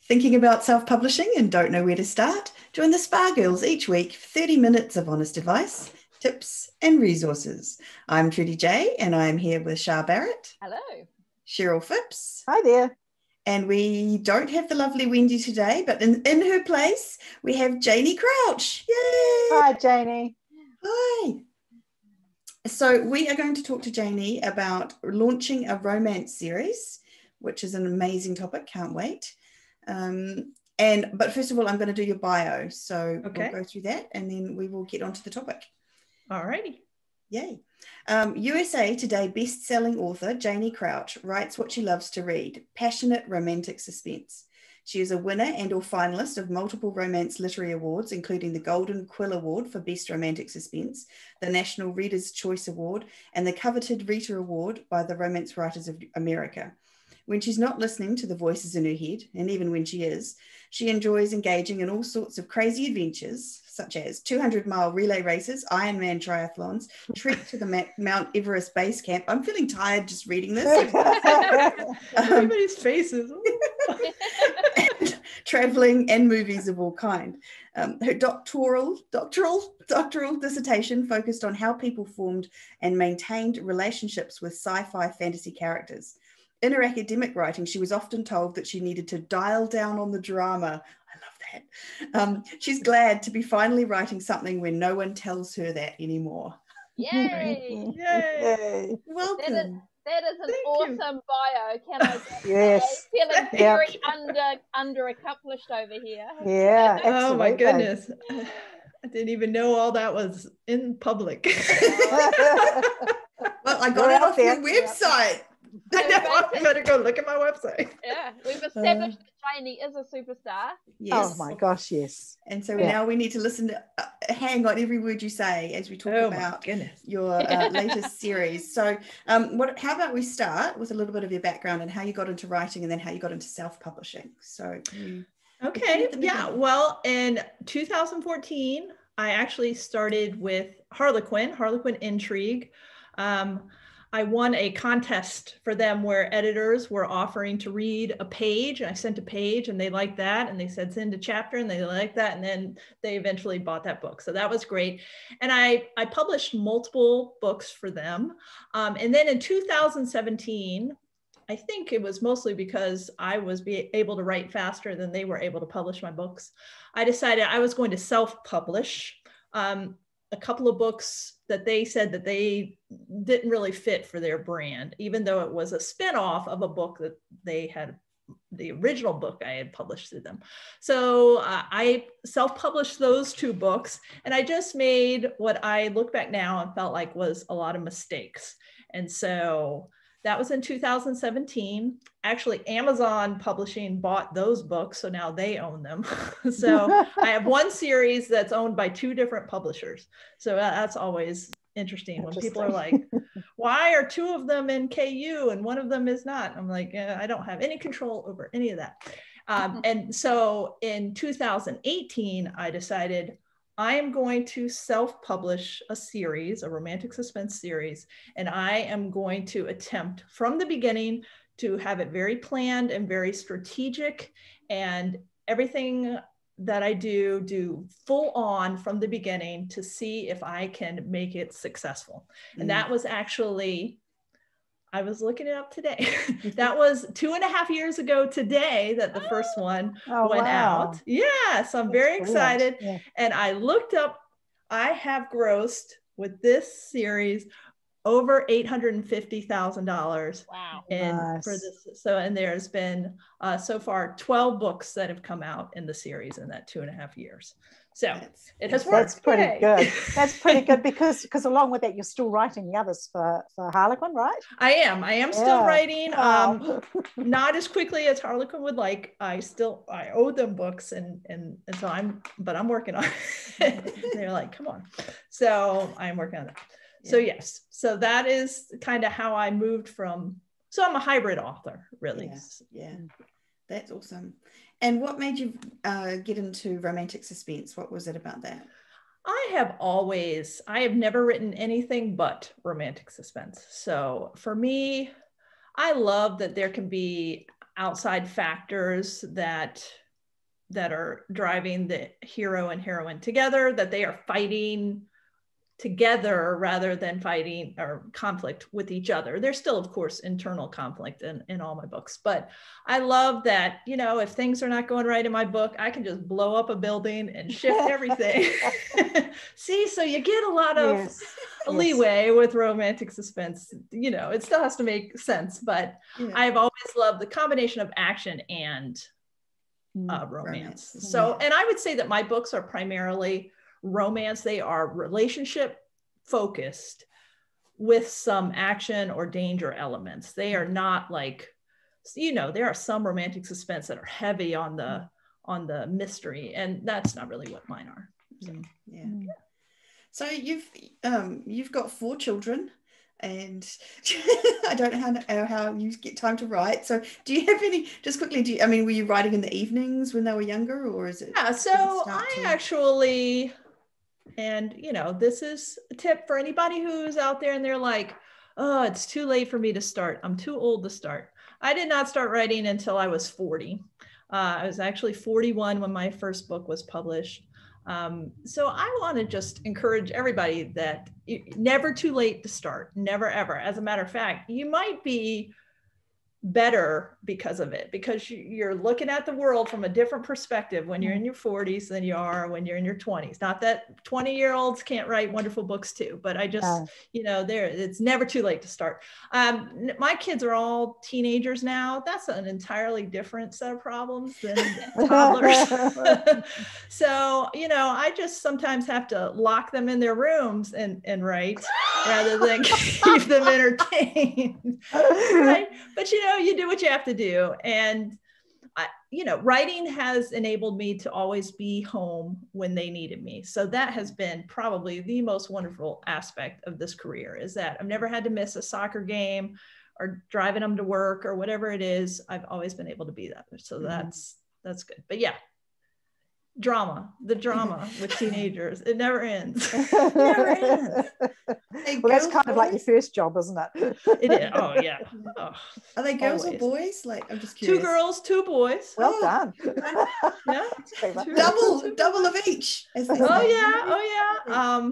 Thinking about self-publishing and don't know where to start? Join the Spa Girls each week for 30 minutes of honest advice, tips and resources. I'm Trudy J and I'm here with Shah Barrett. Hello. Cheryl Phipps. Hi there. And we don't have the lovely Wendy today, but in her place, we have Janie Crouch. Yay! Hi, Janie. Hi. So we are going to talk to Janie about launching a romance series, which is an amazing topic. Can't wait. But first of all, I'm going to do your bio. So Okay. We'll go through that and then we will get onto the topic. All righty. Yay. USA Today best-selling author Janie Crouch writes what she loves to read, passionate romantic suspense. She is a winner and or finalist of multiple romance literary awards, including the Golden Quill Award for Best Romantic Suspense, the National Reader's Choice Award, and the coveted RITA Award by the Romance Writers of America. When she's not listening to the voices in her head, and even when she is, she enjoys engaging in all sorts of crazy adventures, such as 200-mile relay races, Ironman Triathlons, trek to the Mount Everest Base Camp. I'm feeling tired just reading this. Everybody's faces. And traveling and movies of all kind. Her doctoral dissertation focused on how people formed and maintained relationships with sci-fi fantasy characters. In her academic writing, she was often told that she needed to dial down on the drama. I love that. She's glad to be finally writing something where no one tells her that anymore. Yay! Yay! Welcome. That is an awesome bio. Can I just Yes. say? Feeling very under-accomplished over here. Yeah. Oh my absolutely. goodness. I didn't even know all that was in public. Well, I got it off your website. I know, I better go look at my website. Yeah, we've established that Janie is a superstar. Yes. Oh my gosh, yes. And so now we need to listen to, hang on every word you say as we talk about your latest series. So how about we start with a little bit of your background and how you got into writing and then how you got into self-publishing. So Okay, yeah, well, in 2014, I actually started with Harlequin Intrigue. I won a contest for them where editors were offering to read a page, and I sent a page and they liked that, and they said send a chapter, and they liked that, and then they eventually bought that book. So that was great. And I published multiple books for them. And then in 2017, I think it was mostly because I was able to write faster than they were able to publish my books. I decided I was going to self-publish a couple of books that they said that they didn't really fit for their brand, even though it was a spinoff of a book that they had, the original book I had published through them. So I self-published those two books, and I just made what I look back now and felt like was a lot of mistakes. And so that was in 2017. Actually, Amazon Publishing bought those books, so now they own them. So I have one series that's owned by two different publishers. So that's always interesting when people are like, why are two of them in KU and one of them is not? I'm like, I don't have any control over any of that. And so in 2018, I decided I am going to self-publish a series, a romantic suspense series, and I am going to attempt from the beginning to have it very planned and very strategic, and everything that I do full on from the beginning to see if I can make it successful. And that was actually, I was looking it up today. That was 2.5 years ago today that the first one went out. Yeah, so I'm very excited. Yeah. And I looked up, I have grossed with this series over $850,000. Wow. Nice. For this. So, and there's been so far 12 books that have come out in the series in that 2.5 years. So it has worked. That's pretty good. That's pretty good because along with that, you're still writing the others for Harlequin, right? I am still writing, not as quickly as Harlequin would like. I owe them books and so I'm working on it. They're like, come on. So I'm working on that. Yeah. So yes, so that is kind of how I moved from, so I'm a hybrid author, really. Yeah. That's awesome. And what made you get into romantic suspense? What was it about that? I have never written anything but romantic suspense. So for me, I love that there can be outside factors that are driving the hero and heroine together, that they are fighting together rather than fighting or conflict with each other. There's still, of course, internal conflict in all my books, but I love that, you know, if things are not going right in my book, I can just blow up a building and shift everything. See, so you get a lot of leeway with romantic suspense. You know, it still has to make sense, but I've always loved the combination of action and romance. So, and I would say that my books are primarily romance. They are relationship focused with some action or danger elements. They are not like, you know, there are some romantic suspense that are heavy on the mystery, and that's not really what mine are. So, So you've got 4 children, and I don't know how you get time to write. So do you have any, just quickly, I mean, were you writing in the evenings when they were younger, or is it? Yeah, so I actually, and you know, this is a tip for anybody who's out there and they're like, oh, it's too late for me to start. I'm too old to start. I did not start writing until I was 40. I was actually 41 when my first book was published. So I want to just encourage everybody that never too late to start, never, ever. As a matter of fact, you might be better because of it, because you're looking at the world from a different perspective when you're in your 40s than you are when you're in your 20s. Not that 20-year-olds can't write wonderful books too, but I just, you know, it's never too late to start. My kids are all teenagers now. That's an entirely different set of problems than toddlers. So, you know, I just sometimes have to lock them in their rooms and write rather than keep them entertained. Right? But, you know, you do what you have to do. And, you know, writing has enabled me to always be home when they needed me. So that has been probably the most wonderful aspect of this career, is that I've never had to miss a soccer game or driving them to work or whatever it is. I've always been able to be that. So that's good. But yeah, the drama with teenagers, it never ends. Never ends. Hey, well, that's kind of like your first job, isn't it? It is. Oh yeah. Oh, are they girls or boys? Like, I'm just curious. 2 girls, 2 boys. Well done. Yeah. double of each. Oh yeah.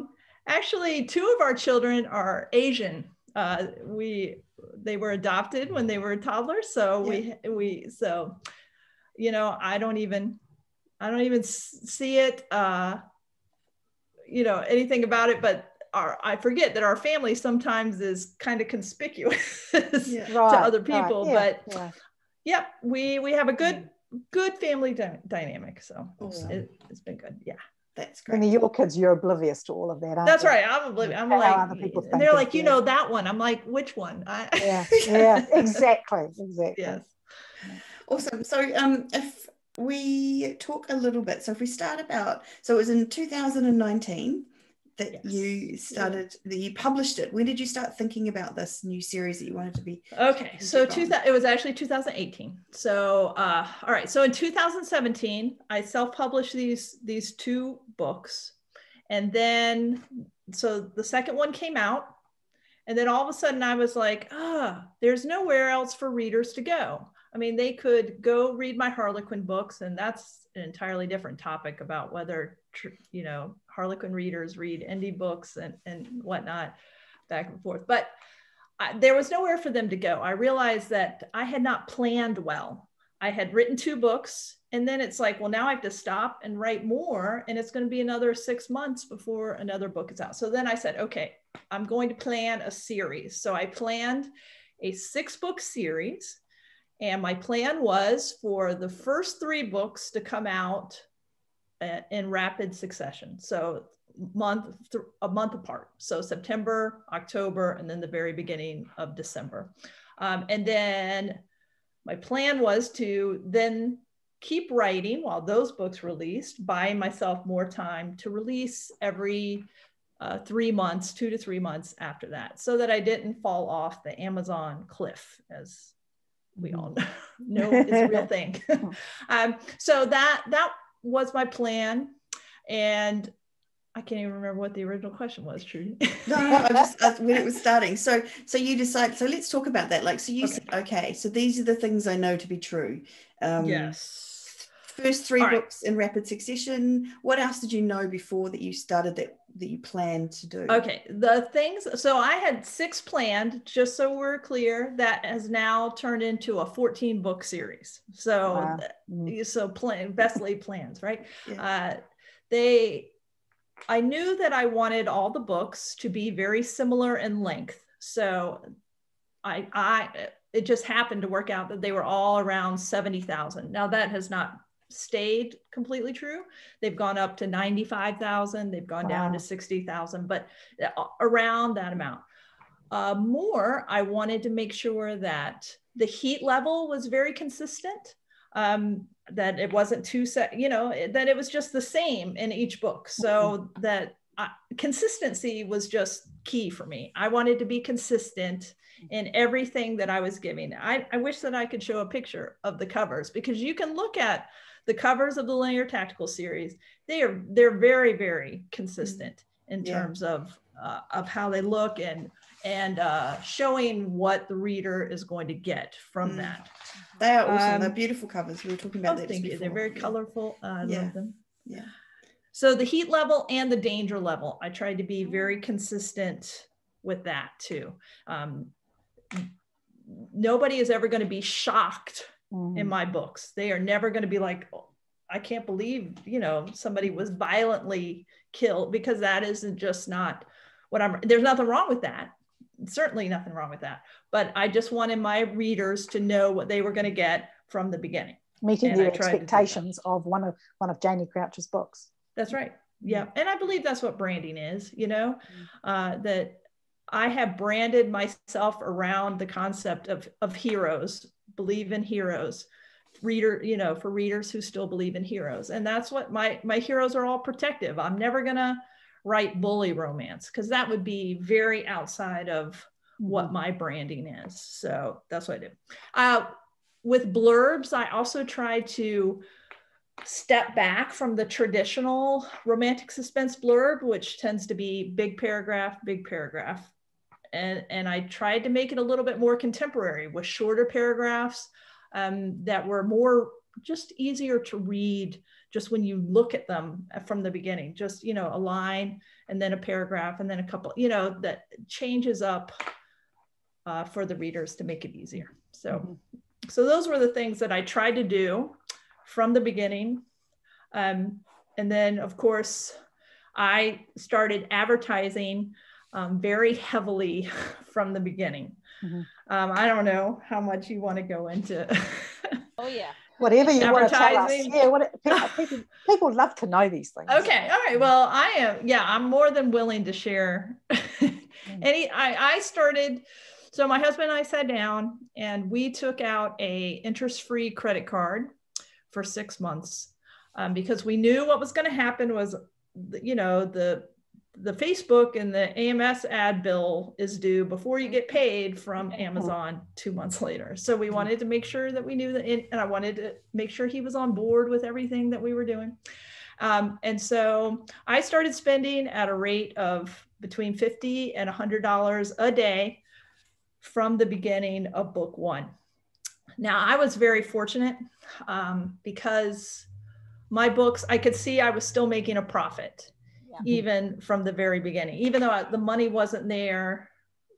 Actually, 2 of our children are Asian. They were adopted when they were toddlers. So so, you know, I don't even see it, you know, anything about it, but I forget that our family sometimes is kind of conspicuous to other people, but we have a good family dynamic. So it's been good. Yeah. That's great. And your kids, you're oblivious to all of that, aren't That's you? right. I'm oblivious. I'm like, and they're like, you know, that one. I'm like, which one? Yeah, exactly. Yes. Awesome. So if we talk a little bit, so if we start about, so it was in 2019 that you started, that you published it. When did you start thinking about this new series that you wanted to be? Okay, so it was actually 2018. So all right, so in 2017 I self-published these 2 books, and then so the second one came out, and then all of a sudden I was like, there's nowhere else for readers to go. I mean, they could go read my Harlequin books, and that's an entirely different topic about whether, you know, Harlequin readers read indie books and whatnot, back and forth. But there was nowhere for them to go. I realized that I had not planned well. I had written 2 books, and then it's like, well, now I have to stop and write more, and it's going to be another 6 months before another book is out. So then I said, okay, I'm going to plan a series. So I planned a 6-book series. And my plan was for the first 3 books to come out in rapid succession. So a month apart. So September, October, and then the very beginning of December. And then my plan was to then keep writing while those books released, buying myself more time to release every 3 months, 2 to 3 months after that, so that I didn't fall off the Amazon cliff, as we all know is a real thing. So that was my plan. And I can't even remember what the original question was, Trudy. No, when it was starting. So you decide, so let's talk about that. Like, so you said, okay, so these are the things I know to be true. Yes. First 3 books in rapid succession. What else did you know before that you started that you planned to do? Okay, the things, so I had 6 planned, just so we're clear, that has now turned into a 14 book series. So, best laid plans, right? Yeah. I knew that I wanted all the books to be very similar in length. So it just happened to work out that they were all around 70,000. Now that has not stayed completely true. They've gone up to 95,000. They've gone down to 60,000, but around that amount. More, I wanted to make sure that the heat level was very consistent. That it wasn't that it was just the same in each book. So that consistency was just key for me. I wanted to be consistent in everything that I was giving. I wish that I could show a picture of the covers, because you can look at the covers of the Linear Tactical series. They're very, very consistent in terms of how they look and showing what the reader is going to get from that. They are awesome. They're beautiful covers. We were talking about that just before. They're very colorful. I love them. Yeah. So the heat level and the danger level, I tried to be very consistent with that too. Nobody is ever going to be shocked in my books. They are never going to be like, oh, I can't believe, somebody was violently killed, because that isn't just not what there's nothing wrong with that. Certainly nothing wrong with that. But I just wanted my readers to know what they were going to get from the beginning. Meeting their expectations of one of Janie Crouch's books. That's right. Yeah. And I believe that's what branding is, that I have branded myself around the concept of heroes, believe in heroes, for readers who still believe in heroes. And that's what my heroes are all protective. I'm never going to write bully romance, because that would be very outside of what my branding is. So that's what I do. With blurbs, I also try to step back from the traditional romantic suspense blurb, which tends to be big paragraph. And I tried to make it a little bit more contemporary with shorter paragraphs that were more just easier to read, just when you look at them from the beginning, just, a line and then a paragraph and then a couple, that changes up for the readers to make it easier. So those were the things that I tried to do from the beginning. And then of course I started advertising very heavily from the beginning. I don't know how much you want to go into. Oh yeah. Whatever you want to tell us. Yeah, people love to know these things. Okay, all right. Well, I'm more than willing to share. I started, so my husband and I sat down and we took out a interest-free credit card for 6 months because we knew what was going to happen was, the Facebook and the AMS ad bill is due before you get paid from Amazon 2 months later. So we wanted to make sure that we knew that, and I wanted to make sure he was on board with everything that we were doing. And so I started spending at a rate of between $50 and $100 a day from the beginning of book 1. Now I was very fortunate because my books, I could see I was still making a profit. Even from the very beginning, even though the money wasn't there,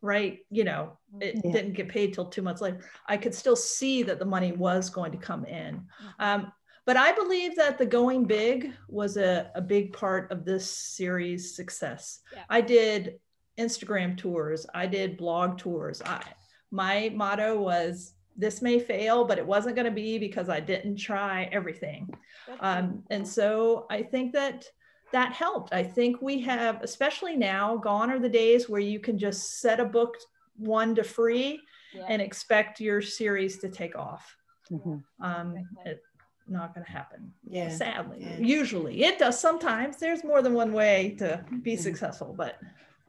right? It didn't get paid till 2 months later. I could still see that the money was going to come in. But I believe that the going big was a big part of this series' success. Yeah. I did Instagram tours. I did blog tours. My motto was, this may fail, but it wasn't going to be because I didn't try everything. And so I think that helped. I think we have, especially now, gone are the days where you can just set a book 1 to free and expect your series to take off. It's not going to happen. Sadly. Usually it does. Sometimes there's more than one way to be successful, but.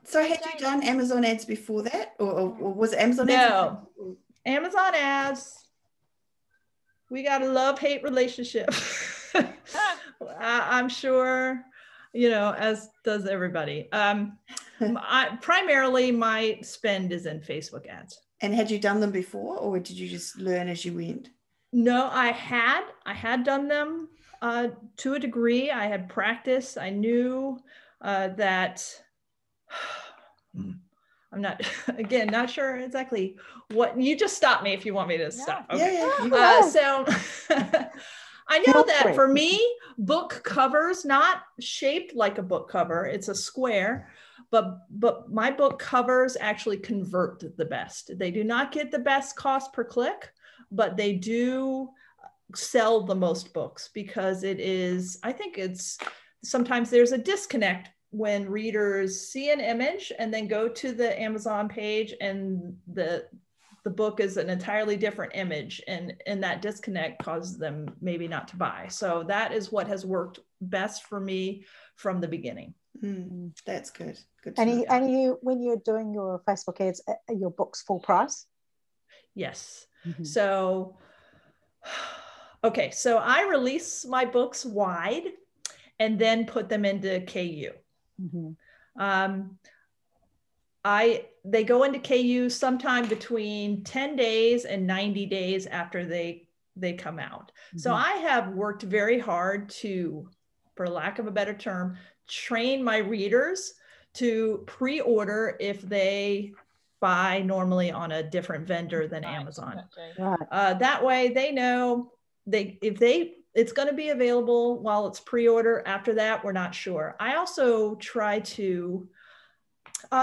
So had you done Amazon ads before that, or was it Amazon ads? No, Amazon ads. We got a love-hate relationship. I'm sure as does everybody. Primarily my spend is in Facebook ads. And had you done them before, or did you just learn as you went? No, I had done them to a degree. I had practiced. I knew that I'm not sure exactly what. You just stop me if you want me to stop. Okay. Yeah. So I know that for me, book covers, not shaped like a book cover, it's a square, but my book covers actually convert the best. They do not get the best cost per click, but they do sell the most books, because I think sometimes there's a disconnect when readers see an image and then go to the Amazon page and the book is an entirely different image, and that disconnect causes them maybe not to buy. So that is what has worked best for me from the beginning. That's good. Good. And you, when you're doing your Facebook ads, are your books full price? Yes. So, okay. So I release my books wide and then put them into KU. They go into KU sometime between 10 days and 90 days after they come out. So I have worked very hard to, for lack of a better term, train my readers to pre-order if they buy normally on a different vendor than Amazon. That way they know it's going to be available while it's pre-order. After that, we're not sure. I also try to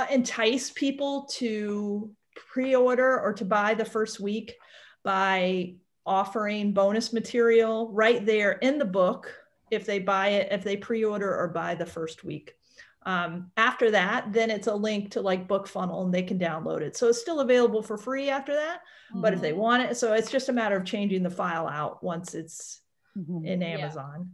entice people to pre-order or to buy the first week by offering bonus material right there in the book if they buy it, if they pre-order or buy the first week. After that, then it's a link to like BookFunnel and they can download it. So it's still available for free after that, but if they want it, so it's just a matter of changing the file out once it's in Amazon.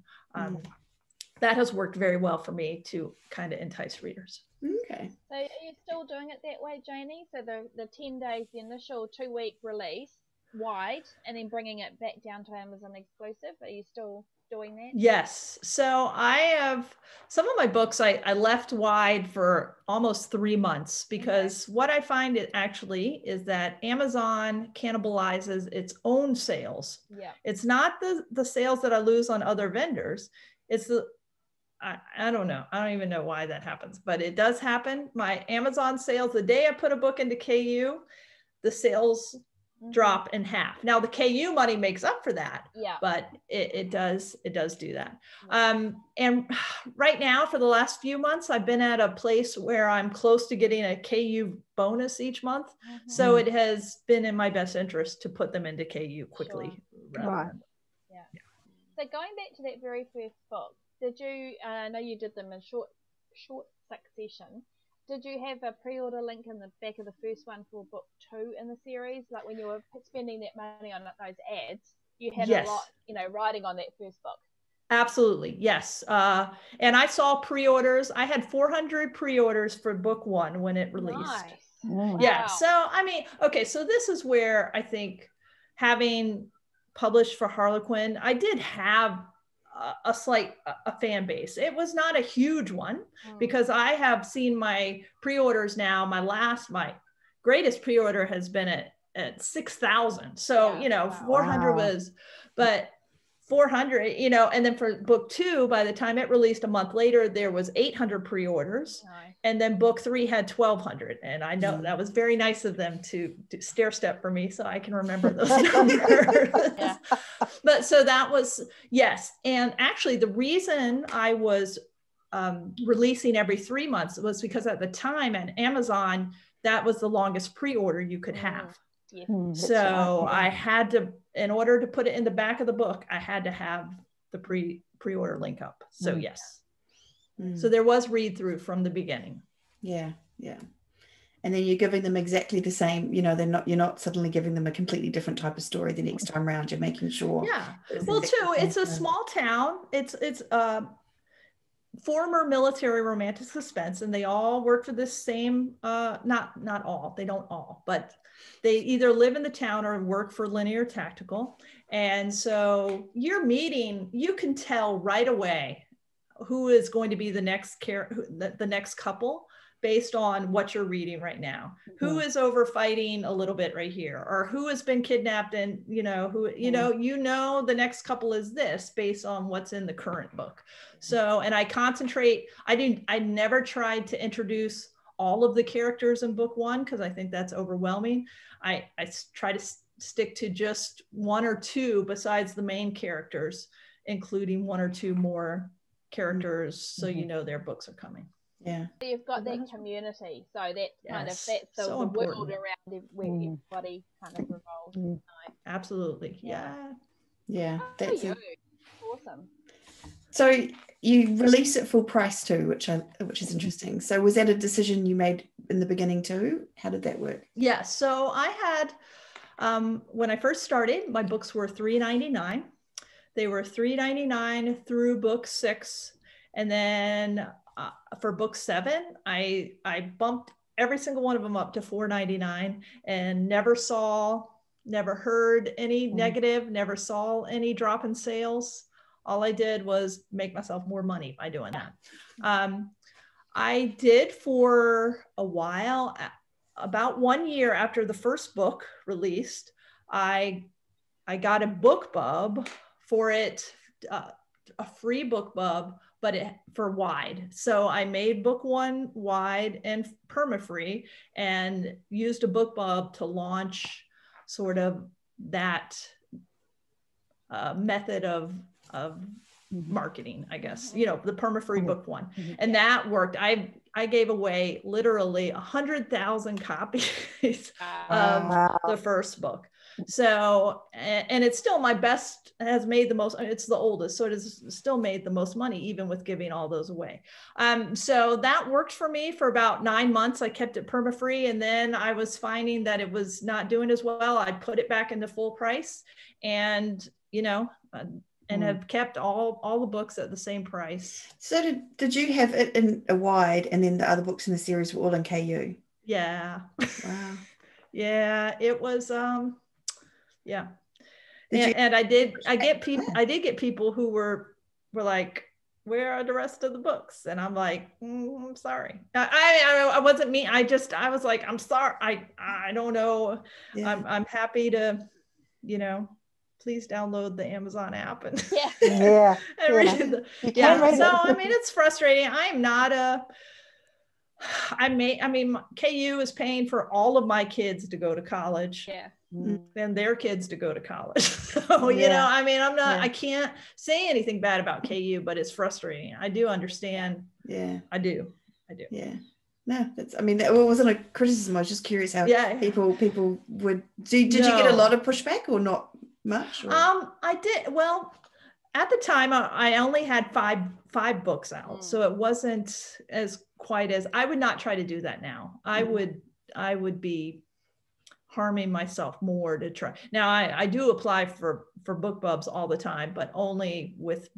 That has worked very well for me to kind of entice readers. Okay. So are you still doing it that way, Janie? So the 10 days, the initial 2-week release wide, and then bringing it back down to Amazon exclusive. Are you still doing that? Yes. So I have some of my books I left wide for almost 3 months, because what I find it actually is that Amazon cannibalizes its own sales. Yeah. It's not the sales that I lose on other vendors. It's I don't know. I don't even know why that happens, but it does happen. My Amazon sales, the day I put a book into KU, the sales drop in half. Now the KU money makes up for that, but it does do that. And right now, for the last few months, I've been at a place where I'm close to getting a KU bonus each month. So it has been in my best interest to put them into KU quickly. So going back to that very first book, did you, I know you did them in short succession, did you have a pre-order link in the back of the first one for book 2 in the series? Like when you were spending that money on those ads, you had a lot, riding on that first book. Absolutely. Yes. And I saw pre-orders. I had 400 pre-orders for book 1 when it released. Nice. Yeah. Wow. So, I mean, okay. So this is where I think, having published for Harlequin, I did have a fan base. It was not a huge one, because I have seen my pre-orders now. My greatest pre-order has been at 6,000. So, 400 was, but 400, and then for book 2, by the time it released a month later, there was 800 pre-orders. Nice. And then book 3 had 1,200. And I know that was very nice of them to stair step for me so I can remember those numbers. But so that was, yes. And actually the reason I was releasing every 3 months was because at the time at Amazon, that was the longest pre-order you could have. So I had to, in order to put it in the back of the book, I had to have the pre-order link up. So yes. So there was read through from the beginning. Yeah. And then you're giving them exactly the same, you're not suddenly giving them a completely different type of story the next time around. You're making sure. Yeah. Well, too, it's a small town. It's former military romantic suspense, and they all work for this same, not all, they don't all, but they either live in the town or work for Linear Tactical. And so you can tell right away who is going to be the next the next couple based on what you're reading right now. Who is over fighting a little bit right here, or who has been kidnapped, and the next couple is this based on what's in the current book. So, and I never tried to introduce all of the characters in book one, because I think that's overwhelming. I try to stick to just one or two besides the main characters, including one or two more characters, so their books are coming. Yeah. So you've got that community, so that kind of, that's so the important. world around where everybody kind of revolves. Absolutely. Yeah. That's it. Awesome. So you release it full price too, which is interesting. So was that a decision you made in the beginning too? How did that work? Yeah. So I had, when I first started, my books were $3.99. They were $3.99 through book 6, and then for book 7, I bumped every single one of them up to $4.99, and never heard any negative, never saw any drop in sales. All I did was make myself more money by doing that. I did for a while, about 1 year after the first book released, I got a BookBub for it, a free BookBub, but for wide. So I made book 1 wide and perma-free, and used a BookBub to launch sort of that method of marketing, I guess, the perma-free book 1. And that worked. I gave away literally 100,000 copies of the first book. So, and it's still my best, has made the most, it's the oldest, so it has still made the most money, even with giving all those away. So that worked for me for about 9 months. I kept it perma-free, and then I was finding that it was not doing as well. I put it back into full price, and, and have kept all the books at the same price. So did you have it in a wide, and then the other books in the series were all in KU? Yeah. Wow. Yeah, it was, yeah. And I did get people who were like, where are the rest of the books? And I'm like, I'm sorry. I wasn't mean. I was like, I'm sorry. I don't know. Yeah. I'm happy to, please download the Amazon app and read it. So, I mean, it's frustrating. I'm not KU is paying for all of my kids to go to college. Yeah. And their kids to go to college. So, I can't say anything bad about KU, but it's frustrating. I do understand. Yeah. I do. Yeah. No, that wasn't a criticism. I was just curious how people would, did you get a lot of pushback or not much? Or? I did. Well, at the time I only had five books out. So it wasn't as quite as, I would not try to do that now. I would be harming myself more to try. Now I do apply for BookBubs all the time, but only with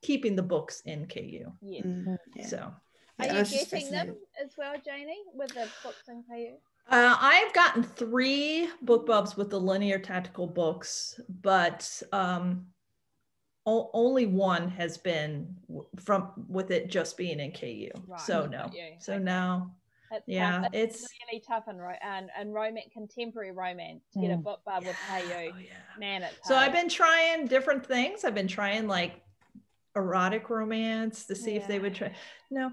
keeping the books in KU. Yeah. So are you getting them as well, Janie, with the books in KU? I've gotten 3 BookBubs with the linear tactical books, but only one has been with it just being in KU. Right. So no. So now. It's really tough in contemporary romance to get a BookBub with KU. Man, it's hard. So I've been trying different things. I've been trying like erotic romance to see if they would try. No.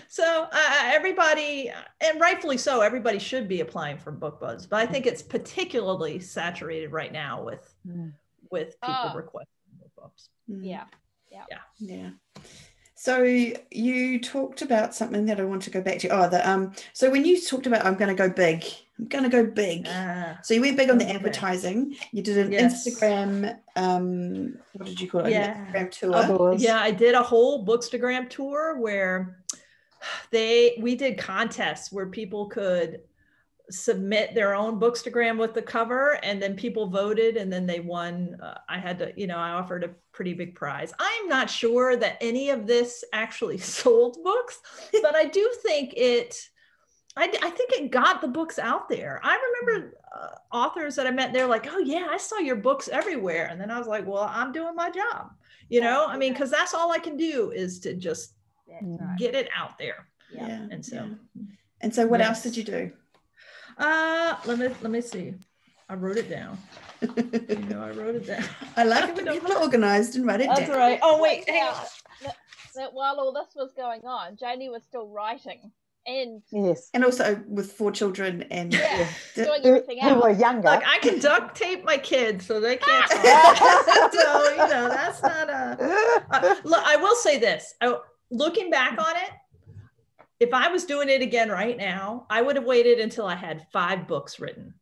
So everybody, and rightfully so, everybody should be applying for BookBubs, but I think it's particularly saturated right now with people requesting BookBubs. Yeah. So you talked about something that I want to go back to. So when you talked about I'm going to go big. So you went big on the advertising. You did an Instagram, what did you call it? Instagram tour. I did a whole Bookstagram tour where we did contests where people could submit their own Bookstagram with the cover, and then people voted, and then they won. I offered a pretty big prize. I'm not sure that any of this actually sold books, but I do think it I think it got the books out there. I remember authors that I met, they're like, oh yeah, I saw your books everywhere. And then I was like, well, I'm doing my job, you know, I mean, because that's all I can do is to just get it out there. Yeah. And so, and so what else did you do? Let me see. I wrote it down. You know, I wrote it down. I like it when people are organized and write it down. That's right. Oh wait, hang on. That while all this was going on, Janie was still writing and also with 4 children and doing everything else. Who were younger. Like I can duct tape my kids so they can't. So you know that's not a. Look, I will say this. Looking back on it, if I was doing it again right now, I would have waited until I had 5 books written.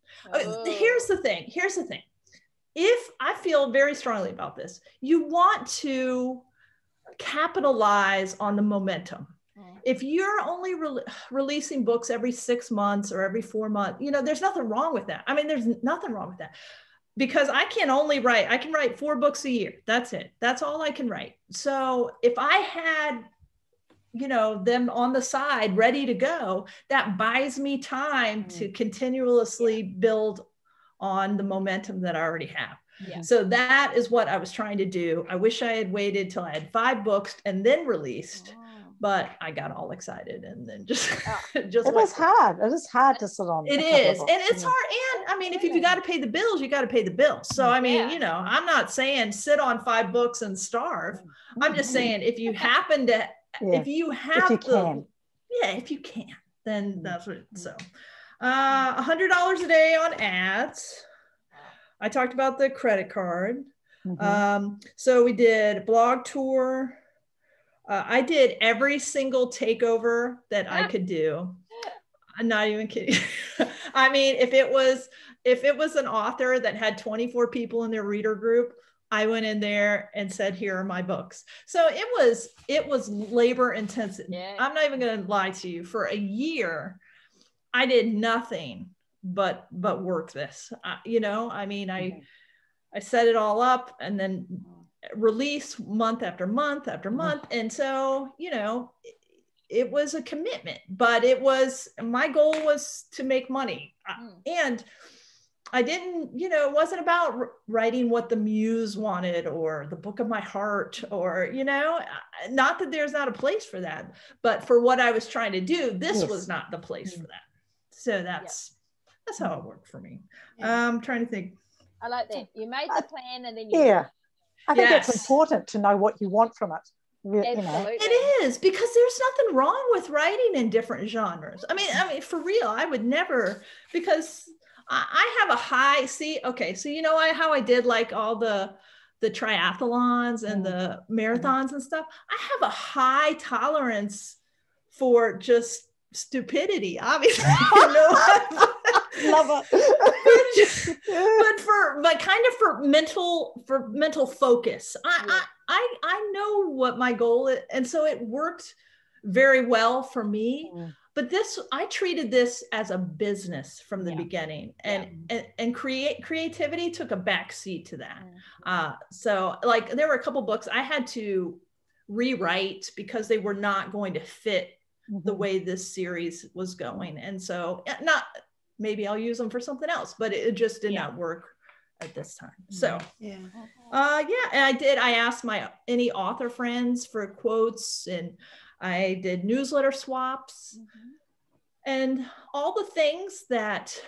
Here's the thing. If I feel very strongly about this, you want to capitalize on the momentum. If you're only releasing books every 6 months or every 4 months, you know, there's nothing wrong with that. I mean, there's nothing wrong with that because I can write 4 books a year. That's it. That's all I can write. So if I had, you know, them on the side ready to go, that buys me time to continuously build on the momentum that I already have. So that is what I was trying to do. I wish I had waited till I had 5 books and then released, but I got all excited and then just it is hard. It is hard to sit on. It is. And it's hard. And I mean, if you got to pay the bills, you got to pay the bills. So, I mean, you know, I'm not saying sit on 5 books and starve. I'm just saying, if you happen to, if you can, then that's what, so $100 a day on ads. I talked about the credit card. So we did blog tour. I did every single takeover that I could do. I'm not even kidding. I mean, if it was an author that had 24 people in their reader group, I went in there and said, here are my books. So it was labor intensive. I'm not even going to lie to you. For a year, I did nothing but work this, you know, I mean, I set it all up and then release month after month after month. And so, you know, it was a commitment, but my goal was to make money. And I didn't, you know, it wasn't about writing what the muse wanted or the book of my heart or, you know, not that there's not a place for that, but for what I was trying to do, this was not the place for that. So that's how it worked for me. I'm trying to think. I like that. You made the plan and then I think it's important to know what you want from it. You know. It is, because there's nothing wrong with writing in different genres. I mean, for real, I would never, because I have a high, so you know how I did like all the triathlons and the marathons and stuff. I have a high tolerance for just stupidity, obviously. You know? Love it. but for mental focus. I know what my goal is, and so it worked very well for me. But I treated this as a business from the beginning, and creativity took a back seat to that. So like there were a couple books I had to rewrite because they were not going to fit the way this series was going. And so maybe I'll use them for something else, but it just did not work at this time. So, and I asked any author friends for quotes, and I did newsletter swaps and all the things that,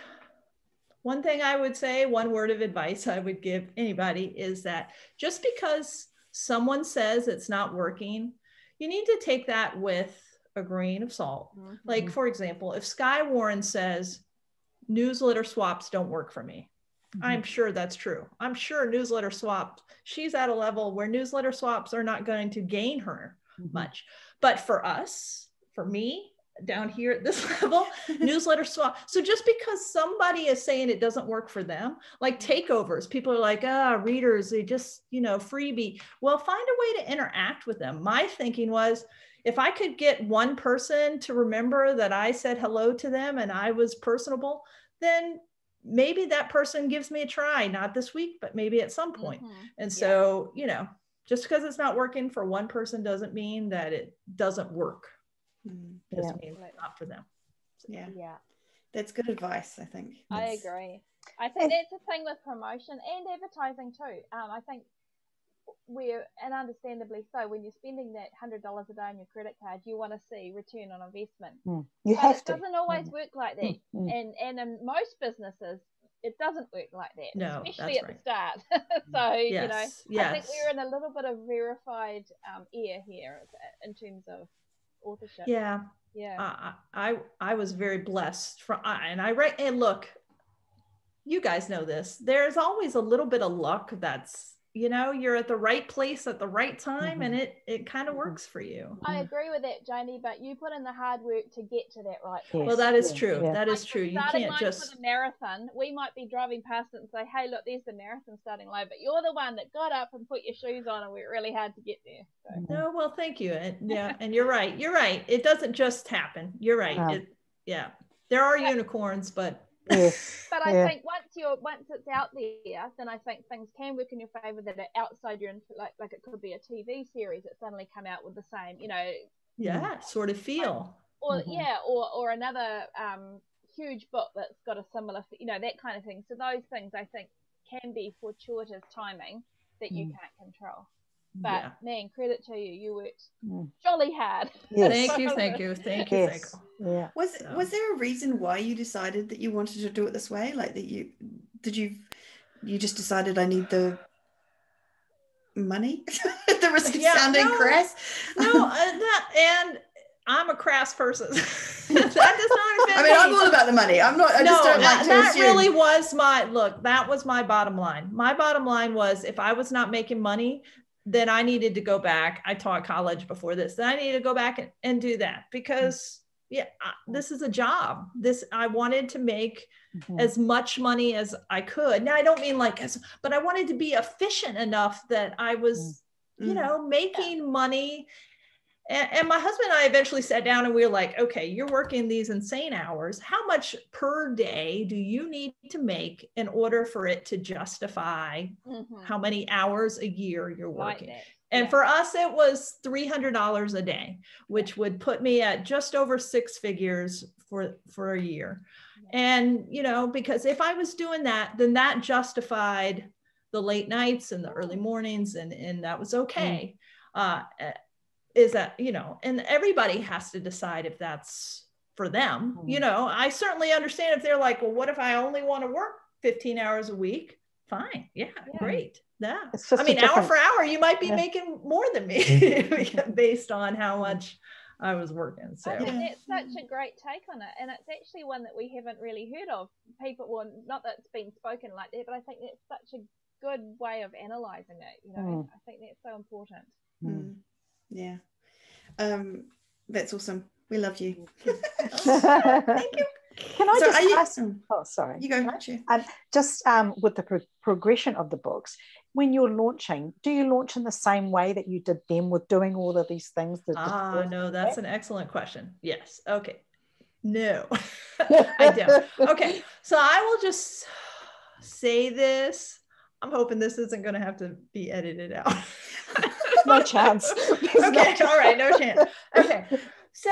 one thing I would say, one word of advice I would give anybody is that just because someone says it's not working, you need to take that with a grain of salt. Like, for example, if Skye Warren says newsletter swaps don't work for me, I'm sure that's true. I'm sure newsletter swaps, she's at a level where newsletter swaps are not going to gain her much. But for us, for me, down here at this level, newsletter swap. So just because somebody is saying it doesn't work for them, like takeovers, people are like, readers, they just, freebie. Well, find a way to interact with them. My thinking was, if I could get one person to remember that I said hello to them and I was personable, then maybe that person gives me a try, not this week, but maybe at some point. And so, just because it's not working for one person doesn't mean that it doesn't work. Just means it's not for them. Yeah. Yeah. That's good advice, I think. I agree. I think that's the thing with promotion and advertising too. I think and understandably so, when you're spending that $100 a day on your credit card, you want to see return on investment. You have to. It doesn't always work like that. And in most businesses, it doesn't work like that, No, especially at the start. So, yes, I think we're in a little bit of verified air here in terms of authorship. Yeah. Yeah. I was very blessed and look, you guys know this. There's always a little bit of luck that's, you're at the right place at the right time, and it kind of works for you. I agree with that, Janie, but you put in the hard work to get to that right place. Well, that is true. That is true. You can't just... for the marathon, we might be driving past it and say, hey, look, there's the marathon starting line, but you're the one that got up and put your shoes on and worked really hard to get there. So. No, well, thank you. And and you're right. It doesn't just happen. You're right. There are unicorns, but... Yes. But I think once it's out there, then I think things can work in your favor that are outside your like it could be a TV series that suddenly come out with the same, sort of feel. Or or another huge book that's got a similar, that kind of thing. So those things I think can be fortuitous timing that you can't control. But man, credit to you. You worked jolly hard. Yes. Thank you. Yes. Yeah. Was there a reason why you decided that you wanted to do it this way? Like that you just decided I need the money at the risk of sounding crass? No, and I'm a crass person. That does not offend me. I'm all about the money. I'm not. I just don't like to that assume. Really was that was my bottom line. My bottom line was, if I was not making money, then I needed to go back. I taught college before this. Then I needed to go back and do that because this is a job. I wanted to make as much money as I could. Now I don't mean but I wanted to be efficient enough that I was, making money. And my husband and I eventually sat down and we were like, okay, you're working these insane hours. How much per day do you need to make in order for it to justify how many hours a year you're working? And for us, it was $300 a day, which would put me at just over six figures for a year. And, because if I was doing that, then that justified the late nights and the early mornings, and that was okay. Is that, and everybody has to decide if that's for them. I certainly understand if they're like, well, what if I only want to work 15 hours a week? Fine. Yeah. Great. Yeah. Hour for hour, you might be making more than me based on how much I was working. So I think that's such a great take on it. And it's actually one that we haven't really heard of. People, well, not that it's been spoken like that, but I think that's such a good way of analyzing it. I think that's so important. Yeah. That's awesome. We love you. Thank you. Can I ask? Oh, sorry. You go. Sure. Just with the progression of the books, when you're launching, do you launch in the same way that you did them with doing all of these things? No, that's an excellent question. Yes. Okay. No, I don't. Okay. So I will just say this. I'm hoping this isn't going to have to be edited out. No chance. Okay. All right. No chance. Okay. So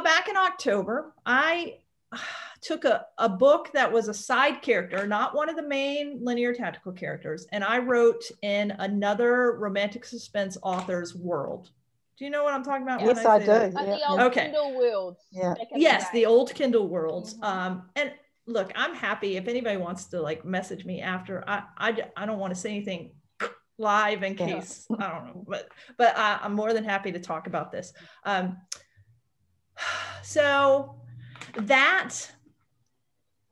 back in October, I took a book that was a side character, not one of the main linear tactical characters, and I wrote in another romantic suspense author's world. Do you know what I'm talking about? Yes, I do. The old Kindle worlds. Yeah. Yes, the old Kindle worlds. And look, I'm happy if anybody wants to message me after. I don't want to say anything live in case I don't know, but I'm more than happy to talk about this. So that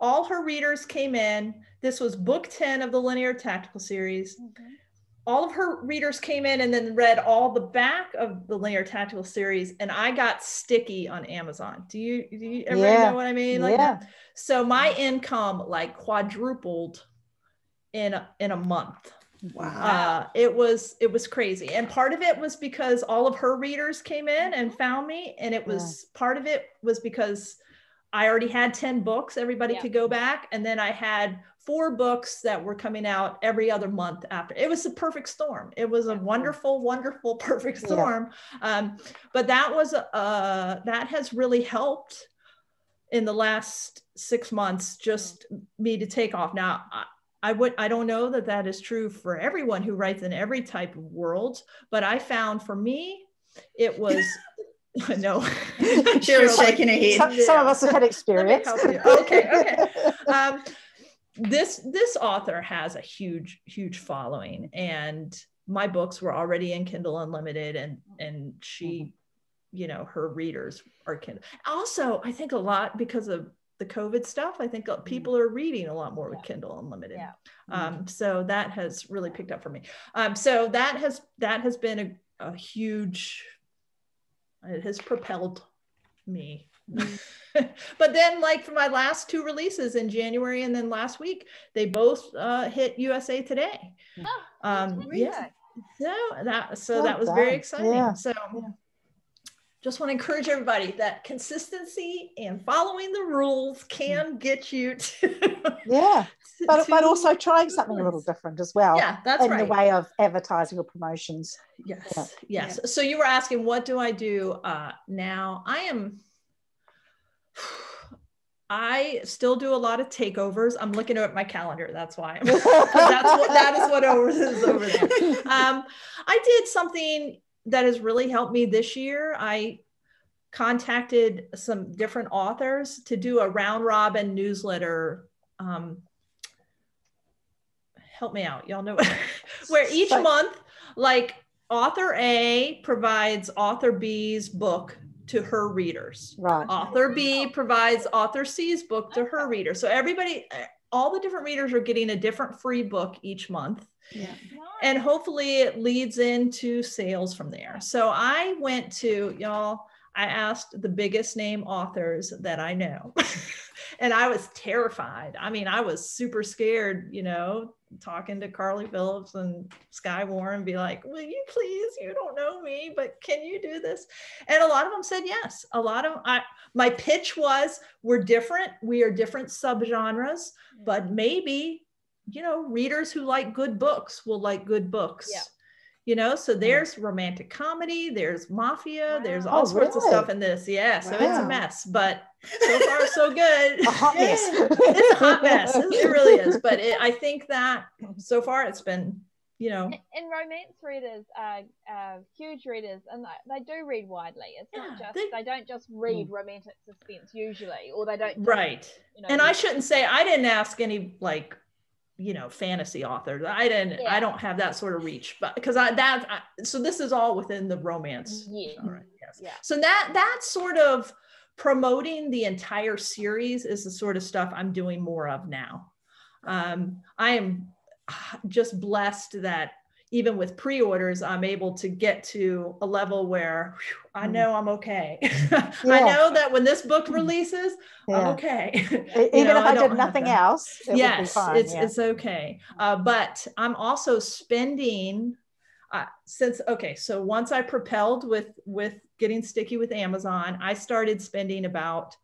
all her readers came in. This was book 10 of the linear tactical series. All of her readers came in and then read all the back of the linear tactical series, and I got sticky on Amazon. Do you everybody know what I mean? So my income quadrupled in a month. Wow. It was crazy. And part of it was because all of her readers came in and found me. And it was part of it was because I already had 10 books. Everybody could go back. And then I had 4 books that were coming out every other month after. It was a perfect storm. It was a wonderful, wonderful, perfect storm. But that has really helped in the last 6 months, just me to take off. Now, I don't know that that is true for everyone who writes in every type of world, but I found for me, it was, no. Cheryl's shaking her head. Some of us have had experience. Let me help you. Okay. This author has a huge following, and my books were already in Kindle Unlimited, and she, you know, her readers are Kindle. Also, I think a lot because of the COVID stuff, I think people are reading a lot more with Kindle Unlimited. So that has really picked up for me. So that has been a huge, it has propelled me. But then, like, for my last 2 releases in January and then last week, they both hit USA Today. Yeah. So that was very exciting. So just want to encourage everybody that consistency and following the rules can get you to but also trying something a little different as well. Yeah, that's in the way of advertising or promotions. Yes. So you were asking, what do I do now? I still do a lot of takeovers. I'm looking at my calendar. That's why. That is what is over there. I did something that has really helped me this year. I contacted some different authors to do a round robin newsletter. Help me out. Y'all know where each month, like, author A provides author B's book to her readers. Right. Author B provides author C's book to her readers. So everybody, all the different readers are getting a different free book each month. Yeah. And hopefully it leads into sales from there. So I went to, I asked the biggest name authors that I know. And I was terrified. I mean, I was super scared, talking to Carly Phillips and Sky Warren, be like, will you please, you don't know me, but can you do this? And a lot of them said yes. A lot of my pitch was, we're different. We are different subgenres, but maybe, readers who like good books will like good books. Yeah. So there's romantic comedy, there's mafia, there's all sorts of stuff in this. Yeah. So it's a mess, but so far so good. A hot mess. It's a hot mess. It really is. But I think that so far it's been, And romance readers are huge readers, and they do read widely. It's not just, they don't just read romantic suspense usually, or they don't. Right. And I shouldn't say, I didn't ask any, like, fantasy authors. I don't have that sort of reach, but because so this is all within the romance. Yeah. All right. Yes. Yeah. So that sort of promoting the entire series is the sort of stuff I'm doing more of now. I am just blessed that even with pre-orders, I'm able to get to a level where I know I'm okay. I know that when this book releases, I'm okay. Even if I did nothing else, it would be fine. It's okay. But I'm also spending so once I propelled with getting sticky with Amazon, I started spending about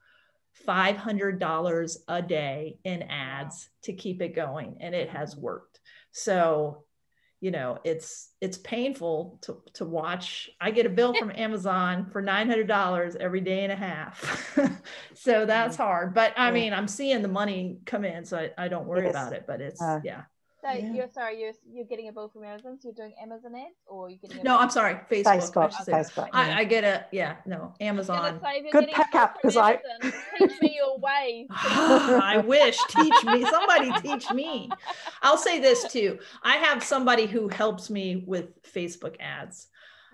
$500 a day in ads to keep it going, and it has worked. So it's painful to watch. I get a bill from Amazon for $900 every day and a half. So that's hard, but I mean, I'm seeing the money come in, so I don't worry about it, but it's So you're getting a bill from Amazon, so you're doing Amazon ads, or you're getting I'm sorry, Facebook. Facebook. I get Amazon. Good pickup, because teach me your ways. I wish. Teach me. Somebody teach me. I'll say this too. I have somebody who helps me with Facebook ads.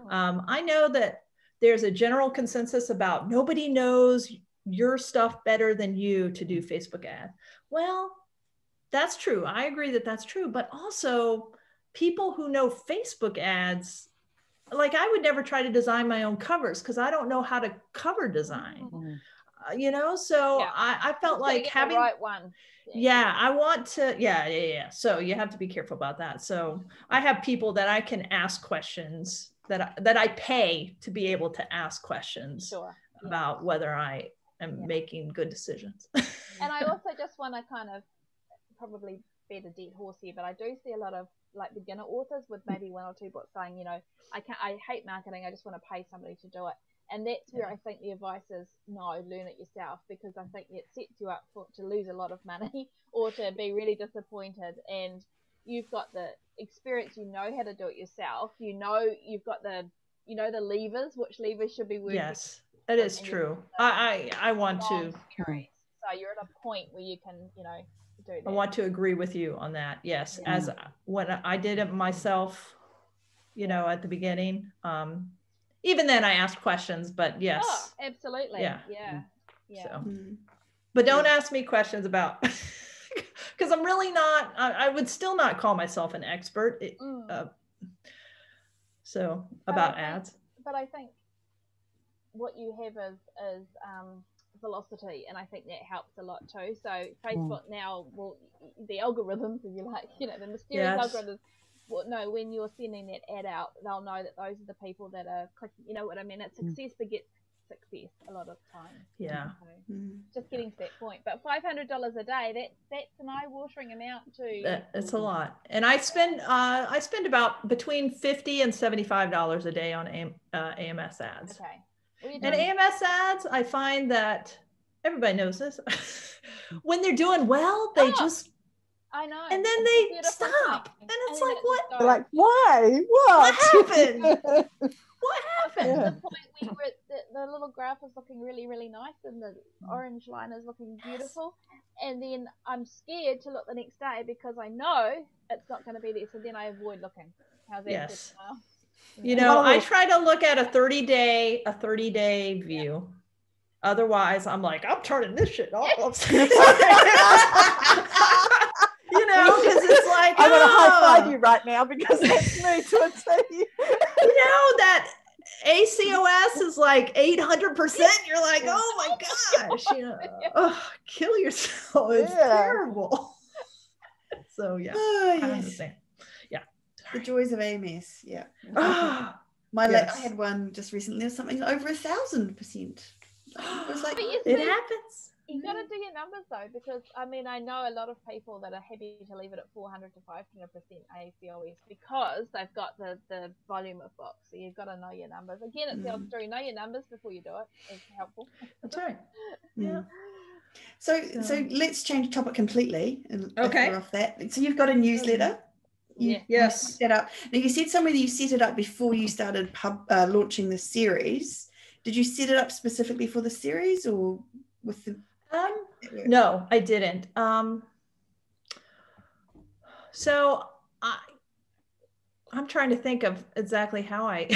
I know that there's a general consensus about nobody knows your stuff better than you to do Facebook ad. Well, that's true. I agree that that's true. But also, people who know Facebook ads, like, I would never try to design my own covers because I don't know how to cover design. So I felt like having the right one. I want to. So you have to be careful about that. So I have people that I can ask questions that I pay to be able to ask questions about whether I am making good decisions. And I also just want to kind of probably beat a dead horse here, but I do see a lot of, like, beginner authors with maybe 1 or 2 books saying, I hate marketing, I just want to pay somebody to do it. And that's where I think the advice is, no, learn it yourself, because I think it sets you up to lose a lot of money or to be really disappointed. And you've got the experience, you know how to do it yourself. You know, you've got the levers, which levers should be working. Yes, that is true. I want to. So you're at a point where you can, do that. I want to agree with you on that. Yes, as when I did it myself, at the beginning. Even then I asked questions, but yes. Oh, absolutely. Yeah. So, but don't ask me questions about, because I'm really not, I would still not call myself an expert. About ads. But I think what you have is velocity, and I think that helps a lot too. So Facebook now, the algorithms, if you like, the mysterious algorithms, when you're sending that ad out, they'll know that those are the people that are clicking. You know what I mean? It's success begets success a lot of times. Yeah. So just getting to that point. But $500 a day, that's an eye-watering amount too. It's a lot. And I spend about between $50 and $75 a day on AMS ads. Okay. And AMS ads, I find that everybody knows this. When they're doing well, they just, I know. and then they stop. And it's like, what? They're like, why? What happened? What happened? The point where the little graph is looking really, really nice, and the orange line is looking beautiful. And then I'm scared to look the next day because I know it's not going to be there. So then I avoid looking. How's that? Yes. I try to look at a 30-day view. Otherwise, I'm like, I'm turning this shit off. Because it's like, I'm going to high five you right now because that's me to a T. That ACOS is like 800%. You're like, oh my gosh, kill yourself. It's terrible. So I understand. Yeah. The joys of AMS. Yeah. I had one just recently. There's something over 1,000%. It was like, it happens. You got to do your numbers though, because I know a lot of people that are happy to leave it at 400 to 500% ACOS because they've got the volume of books. So you've got to know your numbers. Again, it's the old story. Know your numbers before you do it. It's helpful. That's right. Yeah. So let's change topic completely. And okay. Off that. So you've got a newsletter. Yes. Set up. Now you said somewhere that you set it up before you started launching the series. Did you set it up specifically for the series or with the? No, I didn't. So I'm trying to think of exactly how I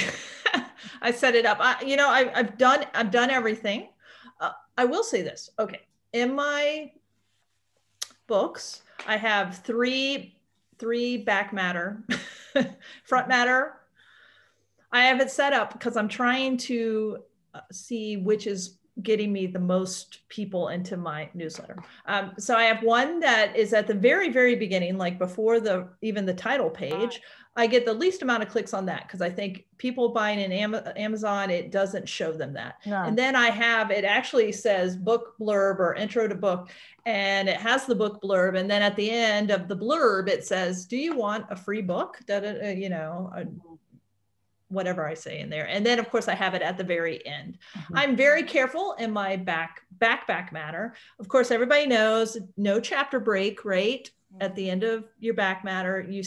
I set it up. I've done everything. I will say this. Okay, in my books, I have three back matter, front matter. I have it set up because I'm trying to see which is getting me the most people into my newsletter. So I have one that is at the very, very beginning, like before even the title page. I get the least amount of clicks on that because I think people buying in Amazon, it doesn't show them that. No. And then it actually says book blurb or intro to book, and it has the book blurb. And then at the end of the blurb, it says, do you want a free book? Whatever I say in there. And then of course I have it at the very end. Mm-hmm. I'm very careful in my back matter. Of course, everybody knows no chapter break, right? At the end of your back matter, you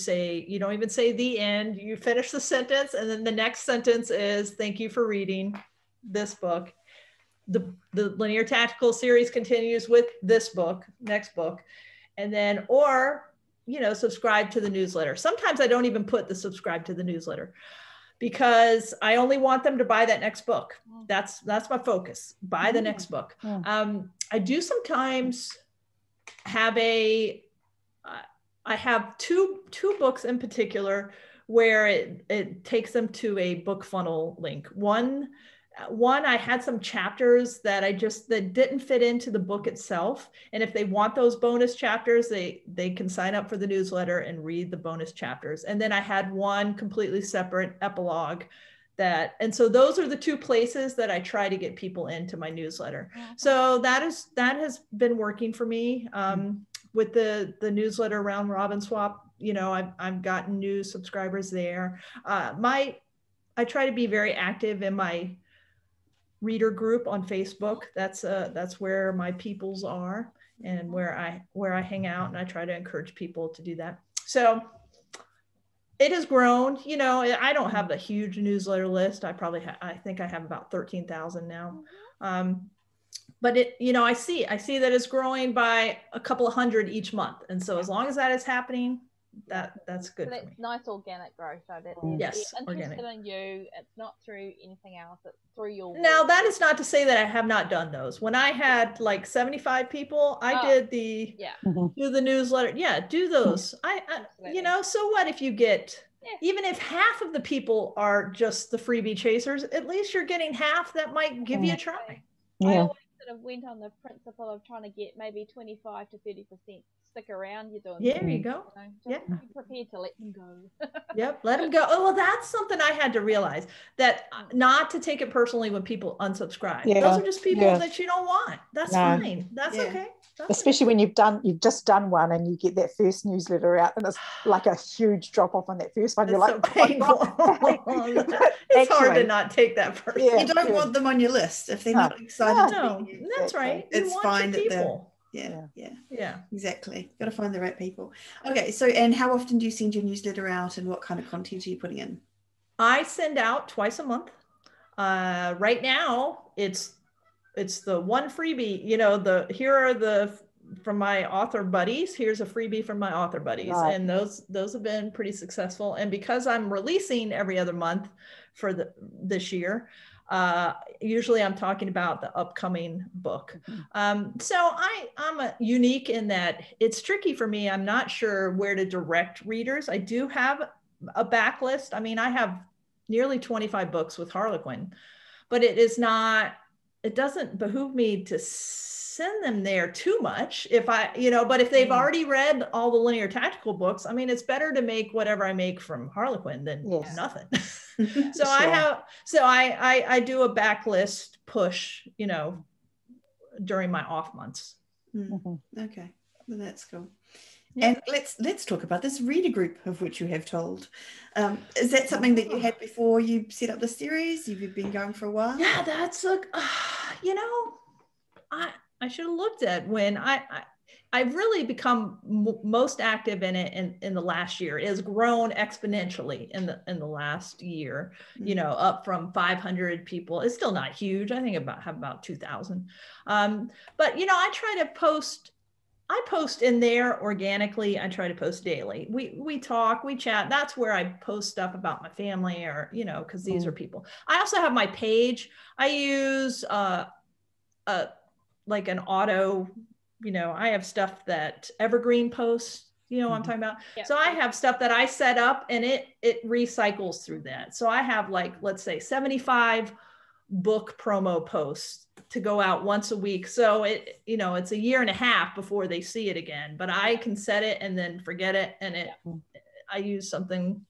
don't even say the end, you finish the sentence. And then the next sentence is, thank you for reading this book. The linear tactical series continues with this book, next book. And then, subscribe to the newsletter. Sometimes I don't even put the subscribe to the newsletter, because I only want them to buy that next book. That's my focus. Buy the next book. I do sometimes have I have two books in particular where it takes them to a book funnel link. One I had some chapters that that didn't fit into the book itself. And if they want those bonus chapters, they can sign up for the newsletter and read the bonus chapters. And then I had one completely separate epilogue and so those are the two places that I try to get people into my newsletter. So that has been working for me. With the newsletter around Robin Swap, I've gotten new subscribers there. I try to be very active in my reader group on Facebook. That's where my peoples are and where I hang out, and I try to encourage people to do that. So it has grown. You know, I don't have a huge newsletter list. I think I have about 13,000 now. But it, you know, I see that it's growing by a couple of hundred each month. And so as long as that is happening, that's good for me. Nice organic growth. So that yes, interested organic. in you. It's not through anything else. It's through your Now, work. that is not to say that I have not done those. When I had like 75 people, I did the do the newsletter. Yeah, do those. I you know, so what if you get even if half of the people are just the freebie chasers, at least you're getting half that might give you a try. I always sort of went on the principle of trying to get maybe 25 to 30% stick around. You're doing there you go. You know, just be prepared to let them go. Yep, let them go. Oh, well, that's something I had to realize, that not to take it personally when people unsubscribe. Those are just people that you don't want. That's fine. That's okay. Especially when you've just done one and you get that first newsletter out and it's like a huge drop off on that first one. You're like, so painful. It's hard to not take that person. You don't want them on your list if they're not excited to be here. That's right. It's fine that they're exactly. Got to find the right people. Okay, so and how often do you send your newsletter out, and what kind of content are you putting in? I send out twice a month. Right now it's the one freebie, you know, here are from my author buddies, here's a freebie from my author buddies. And those have been pretty successful. And because I'm releasing every other month for this year, usually I'm talking about the upcoming book. So I'm unique in that it's tricky for me. I'm not sure where to direct readers. I do have a backlist. I mean, I have nearly 25 books with Harlequin, but it doesn't behoove me to send them there too much but if they've already read all the linear tactical books, I mean, it's better to make whatever I make from Harlequin than nothing. So I do a backlist push, you know, during my off months. Okay, well, that's cool. And let's talk about this reader group of which you have told. Is that something that you had before you set up the series? You've been going for a while? Yeah, that's you know, I should have looked at when I've really become most active in it in the last year. It has grown exponentially in the last year, you know, up from 500 people. It's still not huge. I think have about 2,000. But, you know, I post in there organically. I try to post daily. We talk, we chat. That's where I post stuff about my family, or, you know, because these are people. I also have my page. I use like an auto, you know, I have stuff that Evergreen posts, you know what I'm talking about? Yeah. So I have stuff that I set up and it recycles through that. So I have like, let's say 75 book promo posts to go out once a week. So it, you know, it's a year and a half before they see it again, but I can set it and then forget it. And I use something,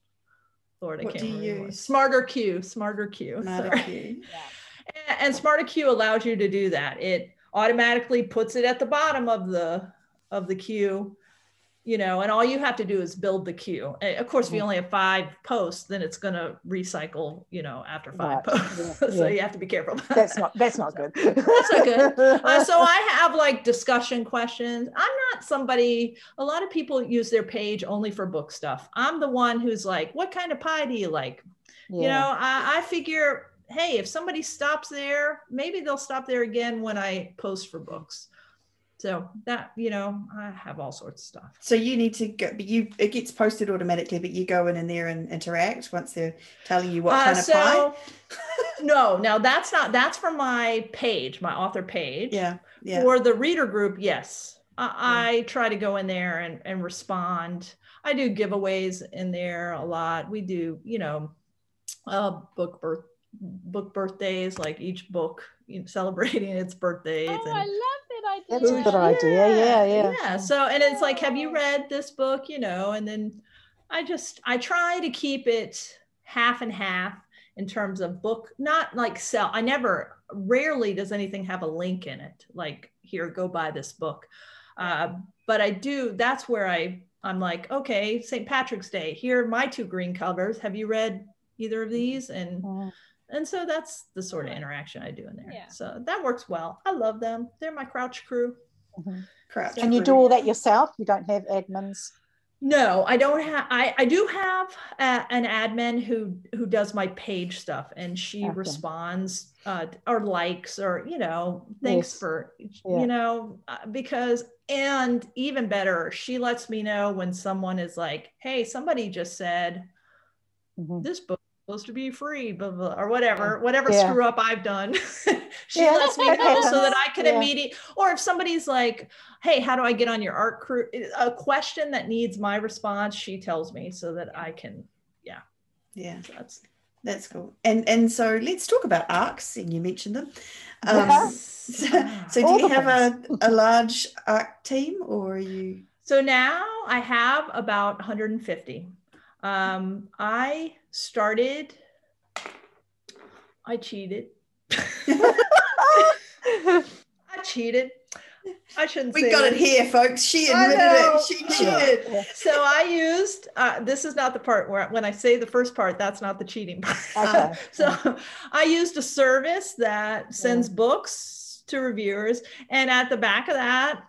Lord, I can't remember. Smarter Q. And Smarter Q allows you to do that. It automatically puts it at the bottom of the queue, you know, and all you have to do is build the queue. And of course, if you only have 5 posts, then it's going to recycle, you know, after 5 posts. So you have to be careful. That's not good. That's not good. So I have like discussion questions. I'm not somebody, a lot of people use their page only for book stuff. I'm the one who's like, what kind of pie do you like? You know, I figure, hey, if somebody stops there, maybe they'll stop there again when I post for books. So that, you know, I have all sorts of stuff. So you need to go, but it gets posted automatically, but you go in there and interact once they're telling you what kind of pie? No, now that's from my page, my author page. Yeah. For the reader group, yes. I try to go in there and respond. I do giveaways in there a lot. We do, you know, book birthdays, like each book, you know, celebrating its birthdays. Oh, I love that idea. That's a good idea. Yeah. So, and it's like, have you read this book? You know, and then I try to keep it half and half in terms of book, not like sell. Rarely does anything have a link in it. Like, here, go buy this book. But I do, that's where I'm like, okay, St. Patrick's Day, here are my 2 green covers. Have you read either of these? And And so that's the sort of interaction I do in there. Yeah. So that works well. I love them. They're my Crouch crew. Crouch. And you do all that yourself? You don't have admins? No, I don't have. I do have an admin who does my page stuff, and she responds or likes, or thanks for because, and even better, she lets me know when someone is like, hey, somebody just said this book is supposed to be free, blah, blah, or whatever screw up I've done. She lets me know so that I can immediately, or if somebody's like, hey, how do I get on your art crew? A question that needs my response, she tells me so that I can, So that's cool. And so let's talk about ARCs, and you mentioned them. So do you have a large ARC team, or are you? So now I have about 150. I cheated. I cheated. I shouldn't say we got it here, folks. She admitted it. She cheated. So I used, this is not the part where, when I say the first part, that's not the cheating part. So I used a service that sends books to reviewers. And at the back of that,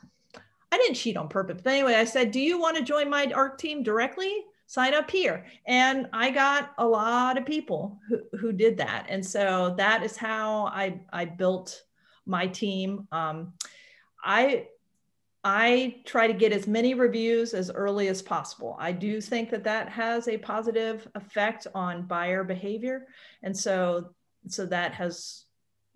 I didn't cheat on purpose. But anyway, I said, do you want to join my ARC team directly? Sign up here. And I got a lot of people who did that. And so that is how I built my team. I try to get as many reviews as early as possible. I do think that has a positive effect on buyer behavior. And so that has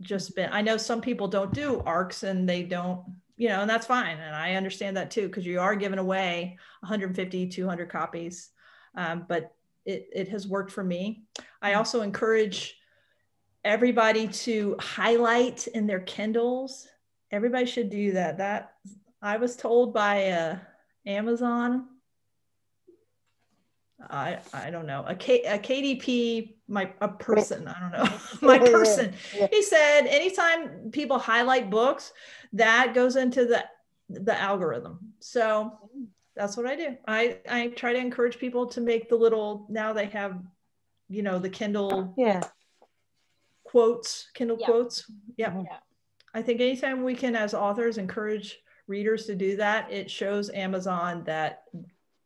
just been, I know some people don't do ARCs and they don't, and that's fine. And I understand that too, because you are giving away 150, 200 copies. But it has worked for me. I also encourage everybody to highlight in their Kindles. Everybody should do that. I was told by Amazon, I don't know, a KDP, a person, I don't know, my person. He said, anytime people highlight books, that goes into the algorithm. So that's what I do. I try to encourage people to make the little, now they have, the Kindle quotes, Kindle quotes. Yeah. I think anytime we can, as authors, encourage readers to do that, it shows Amazon that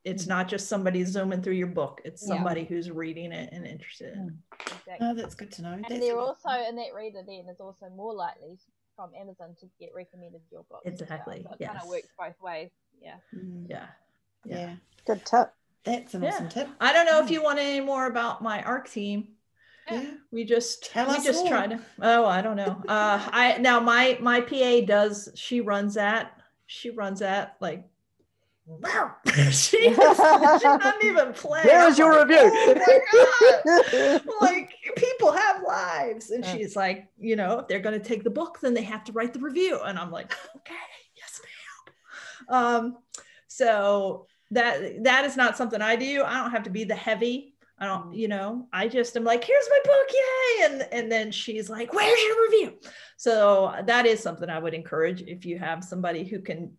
it's not just somebody zooming through your book. It's somebody who's reading it and interested in it. Exactly. Oh, that's good to know. And they're also, and that reader then is also more likely from Amazon to get recommended your book. Exactly. So it kind of works both ways. Yeah. Yeah. Good tip. That's an awesome tip. I don't know if you want any more about my ARC team. We just try to, I don't know. Now my PA does, she runs that like, wow. She's not even playing. There's your review. Oh my God. Like, people have lives. And she's like, if they're going to take the book, then they have to write the review. And I'm like, okay, yes, ma'am. So that is not something I do. I don't have to be the heavy. I don't, I just am like, here's my book, yay. And then she's like, where's your review? So that is something I would encourage if you have somebody who can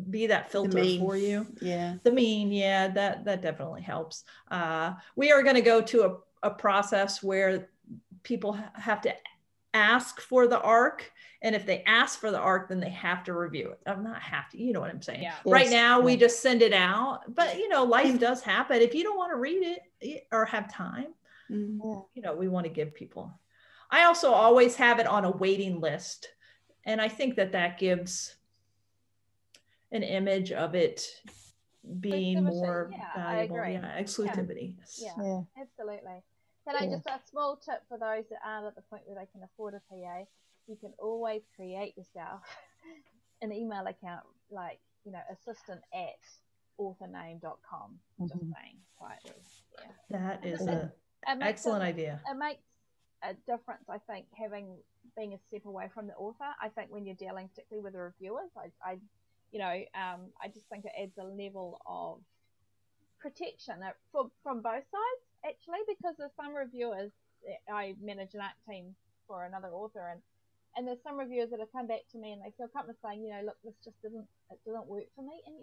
be that filter for you. Yeah. That definitely helps. We are going to go to a process where people have to ask for the ARC. And if they ask for the ARC, then they have to review it. I'm not have to, you know what I'm saying? Yeah. Right now, we just send it out. But, life does happen. If you don't want to read it or have time, we want to give people. I also always have it on a waiting list. And I think that gives an image of it being more valuable. Exclusivity. Yeah, absolutely. Can I just, a small tip for those that aren't at the point where they can afford a PA, you can always create yourself an email account, like, assistant@authorname.com, just saying quietly. That is an excellent idea. It makes a difference, I think, being a step away from the author. I think when you're dealing particularly with the reviewers, I just think it adds a level of protection from both sides, actually, because there's some reviewers, I manage an art team for another author, and there's some reviewers that have come back to me and they feel comfortable saying, look, this just didn't work for me, and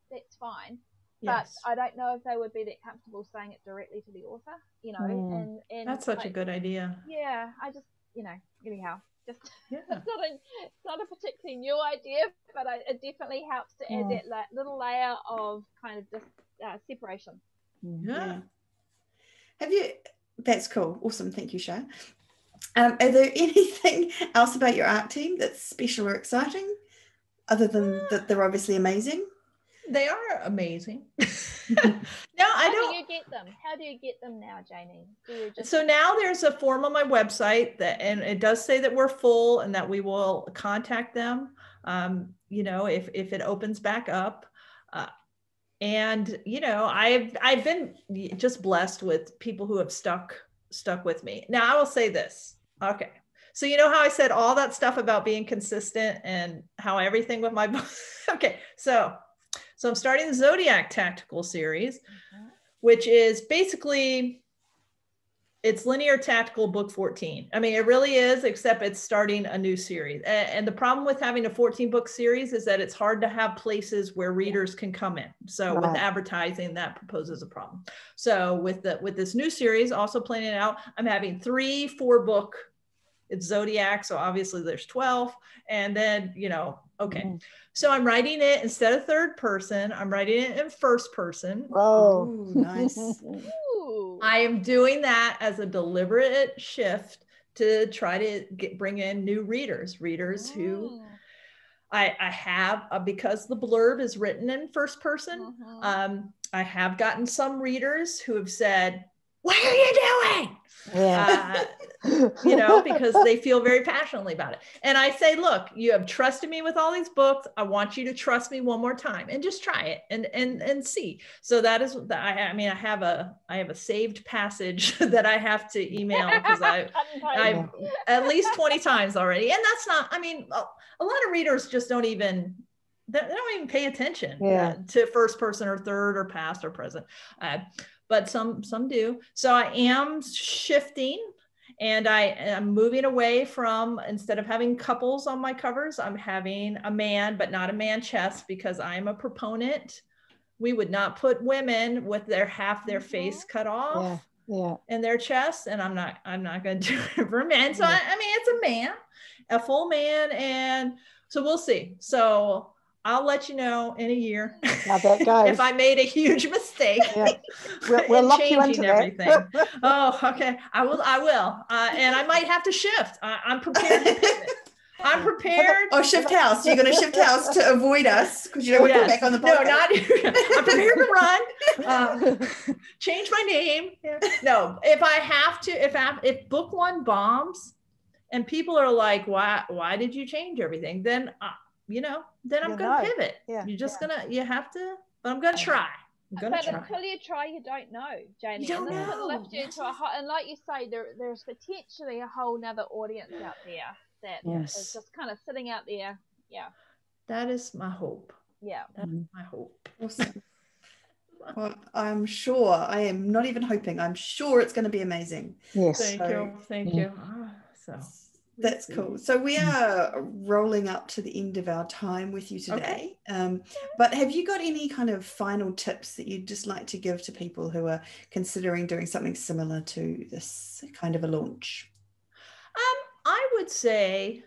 that's fine. but I don't know if they would be that comfortable saying it directly to the author, you know, and that's such a good idea. Yeah, I just, you know, anyhow, just it's not a particularly new idea, but it definitely helps to add that little layer of kind of just separation. Yeah. That's cool. Awesome. Thank you, Sha. Are there anything else about your art team that's special or exciting, other than that they're obviously amazing? They are amazing. No, I don't. How do you get them? How do you get them now, Janie? So now there's a form on my website and it does say that we're full and that we will contact them, you know, if it opens back up. And, you know, I've been just blessed with people who have stuck with me. Now I will say this. Okay. So, you know how I said all that stuff about being consistent and how everything with my book. Okay. So I'm starting the Zodiac Tactical Series, which is basically, it's linear tactical book 14. I mean, it really is, except it's starting a new series. And the problem with having a 14 book series is that it's hard to have places where readers can come in. So with advertising, that proposes a problem. So with this new series, also planning it out, I'm having 3 4-book, it's Zodiac. So obviously there's 12. And then, you know, okay. So I'm writing it instead of third person, I'm writing it in first person. Oh, ooh, nice. Ooh. I am doing that as a deliberate shift to try to bring in new readers who I have, because the blurb is written in first person. I have gotten some readers who have said, "What are you doing?" yeah. You know, because they feel very passionately about it. And I say, look, you have trusted me with all these books. I want you to trust me one more time and just try it and see. So that is, I mean, I have a saved passage that I have to email because I've at least 20 times already. And that's not, I mean, a lot of readers just don't even, they don't even pay attention to first person or third or past or present. But some do. So I am shifting. And I am moving away from, instead of having couples on my covers, I'm having a man, but not a man chest, because I'm a proponent. We would not put women with half their face cut off in their chest. And I'm not going to do it for men. So I mean, it's a man, a full man. And so we'll see. So I'll let you know in a year how that goes. If I made a huge mistake. We'll lock you into everything. Oh, okay. I will. And I might have to shift. I'm prepared to pivot. I'm prepared. Oh, shift house. You're going to shift house to avoid us because you don't want to come back on the podcast. No, I'm prepared to run. Change my name. Yeah. No, if I have to, if book 1 bombs and people are like, why did you change everything? Then, you know, then I'm going to pivot. Yeah. You're just you have to, but I'm going to try. But until you try, you don't know, Janie. You don't know. This could lift you to a and like you say, there's potentially a whole nother audience out there that is just kind of sitting out there. Yeah. That is my hope. Yeah. That is my hope. Awesome. Well, I'm sure, I am not even hoping, I'm sure it's going to be amazing. Yes. Thank you. So that's cool. So we are rolling up to the end of our time with you today. Okay. But have you got any kind of final tips that you'd just like to give to people who are considering doing something similar to this kind of a launch? I would say,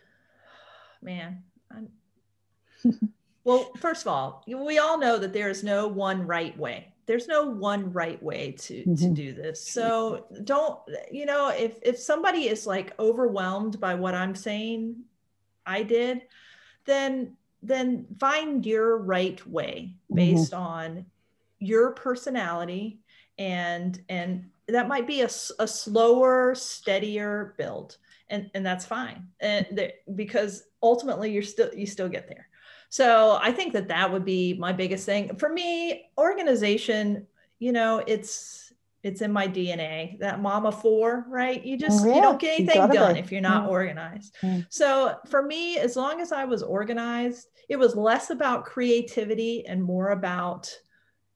well, first of all, we all know that there is no one right way. There's no one right way to do this. So don't, you know, if somebody is like overwhelmed by what I'm saying I did, then find your right way based on your personality, and that might be a slower, steadier build, and that's fine, and because ultimately you still get there. So I think that would be my biggest thing. For me, organization, you know, it's in my DNA, that mama 4, right? You just, you don't get anything done if you're not organized. So for me, as long as I was organized, it was less about creativity and more about,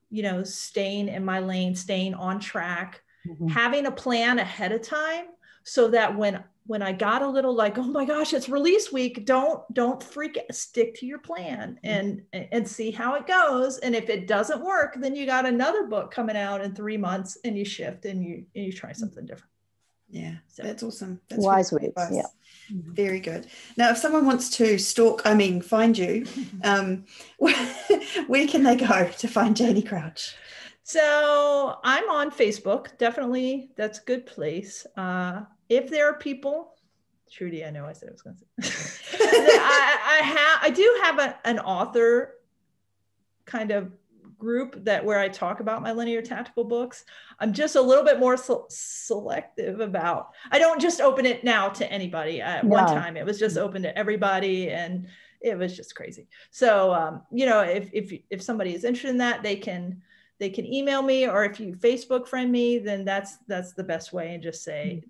you know, staying in my lane, staying on track, having a plan ahead of time so that when I got a little like, oh my gosh, it's release week, don't freak it, stick to your plan and see how it goes. And if it doesn't work, then you got another book coming out in 3 months and you shift and you try something different. Yeah, so that's awesome. That's wise really words. Yeah. Very good. Now, if someone wants to find you, where can they go to find Janie Crouch? So I'm on Facebook. Definitely, that's a good place. If there are people, Trudy, I know I said I was going to say, I do have an author kind of group where I talk about my linear tactical books. I'm just a little bit more selective about, I don't just open it now to anybody. At one time it was just open to everybody and it was just crazy. So, if somebody is interested in that, they can email me, or if you Facebook friend me, then that's the best way, and just say,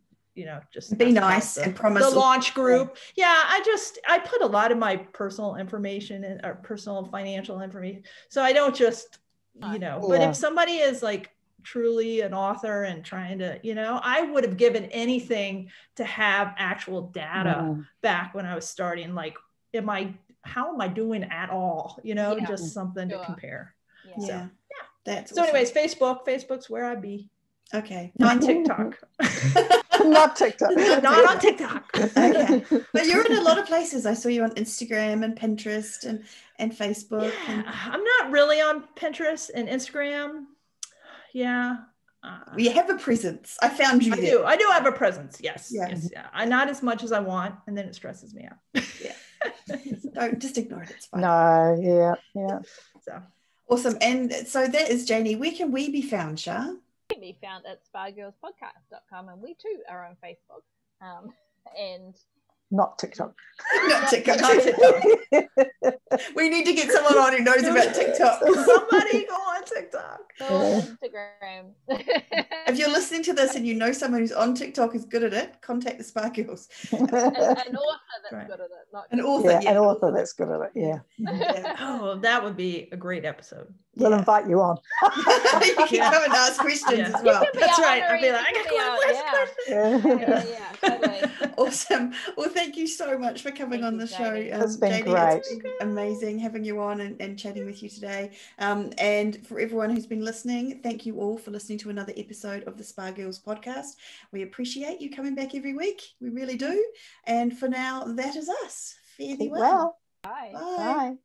just be nice and promise the launch group. Yeah. I put a lot of my personal information and or personal financial information. So I don't just, but if somebody is like truly an author and trying to, I would have given anything to have actual data back when I was starting. Like, how am I doing at all? Just something to compare. Yeah. That's so anyways, Facebook's where I be. Okay. Not TikTok. Not TikTok. Not on TikTok. Okay. But you're in a lot of places. I saw you on Instagram and Pinterest and Facebook. Yeah, I'm not really on Pinterest and Instagram. Yeah. You have a presence. I found you there. I do have a presence. Yes. Yeah. Yes. Yeah. I not as much as I want, and then it stresses me out. Yeah. Don't just ignore it. It's fine. No. Yeah. Yeah. So awesome. And so that is Janie. Where can we be found, Shah? Can be found at spargirlspodcast.com, and we too are on Facebook. And not TikTok. Not TikTok. We need to get someone on who knows about TikTok. Somebody go on TikTok. Go on Instagram. If you're listening to this and you know someone who's on TikTok is good at it, contact the Spark Girls. An author that's good at it. An author, an author that's good at it. Yeah. Oh, that would be a great episode. We'll invite you on. You can come and ask questions as well. That's right. I'll be like, I got questions. Totally. Awesome. Well, thank you so much for coming on the show. It's been Jady, great. It's been amazing having you on and chatting with you today. And for everyone who's been listening, thank you all for listening to another episode of the Spa Girls podcast. We appreciate you coming back every week. We really do. And for now, that is us. Fare thee well. Bye. Bye. Bye.